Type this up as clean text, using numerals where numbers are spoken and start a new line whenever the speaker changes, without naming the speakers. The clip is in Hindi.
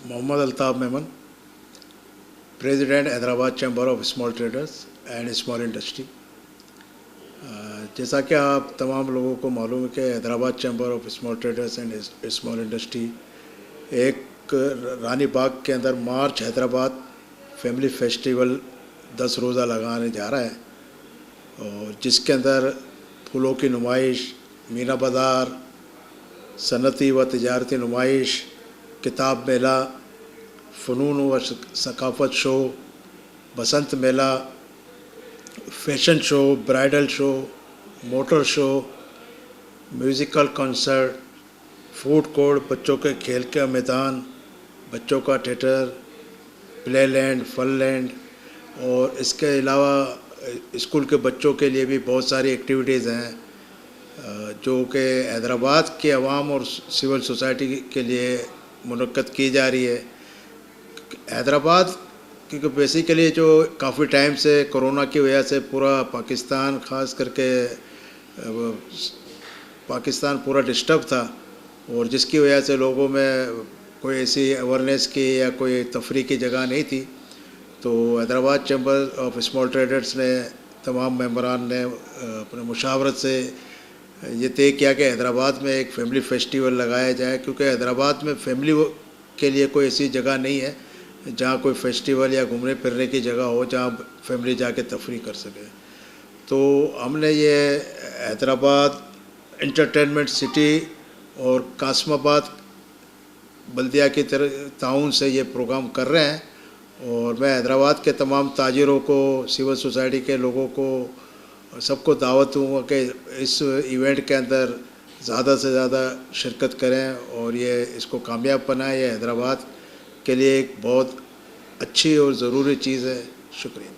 Mohammad Altaf Memon, president Hyderabad chamber of small traders and small industry. जैसा कि आप तमाम लोगों को मालूम है कि Hyderabad chamber of small traders and small industry एक रानी बाग के अंदर मार्च हैदराबाद फैमिली फेस्टिवल 10 रोज़ा लगाने जा रहा है, और जिसके अंदर फूलों की नुमाइश, मीना बाज़ार, सनती व तिजारती नुमाइश, किताब मेला, फ़नून व सकाफ़त शो, बसंत मेला, fashion show, bridal show, motor show, musical concert, food court, बच्चों के खेल का मैदान, बच्चों का theatre, play land, fun land, और इसके अलावा स्कूल के बच्चों के लिए भी बहुत सारी एक्टिविटीज़ हैं जो कि हैदराबाद के अवाम और सिविल सोसाइटी के लिए मुनक्कद की जा रही है। हैदराबाद क्योंकि बेसिकली जो काफ़ी टाइम से कोरोना की वजह से पूरा पाकिस्तान, ख़ास करके पाकिस्तान पूरा डिस्टर्ब था, और जिसकी वजह से लोगों में कोई ऐसी अवेयरनेस की या कोई तफरी की जगह नहीं थी। तो Hyderabad chamber of small traders ने, तमाम मेंबरान ने अपने मुशावरत से ये तय किया कि हैदराबाद में एक फैमिली फेस्टिवल लगाया जाए, क्योंकि हैदराबाद में फैमिली के लिए कोई ऐसी जगह नहीं है जहाँ कोई फेस्टिवल या घूमने फिरने की जगह हो जहाँ फैमिली जाके तफरी कर सके। तो हमने ये हैदराबाद एंटरटेनमेंट सिटी और कासमाबाद बल्दिया की ताउन से ये प्रोग्राम कर रहे हैं, और मैं हैदराबाद के तमाम ताजिरों को, सिविल सोसाइटी के लोगों को, सबको दावत दूँगा कि इस इवेंट के अंदर ज़्यादा से ज़्यादा शिरकत करें और ये इसको कामयाब बनाएं। ये हैदराबाद के लिए एक बहुत अच्छी और ज़रूरी चीज़ है। शुक्रिया।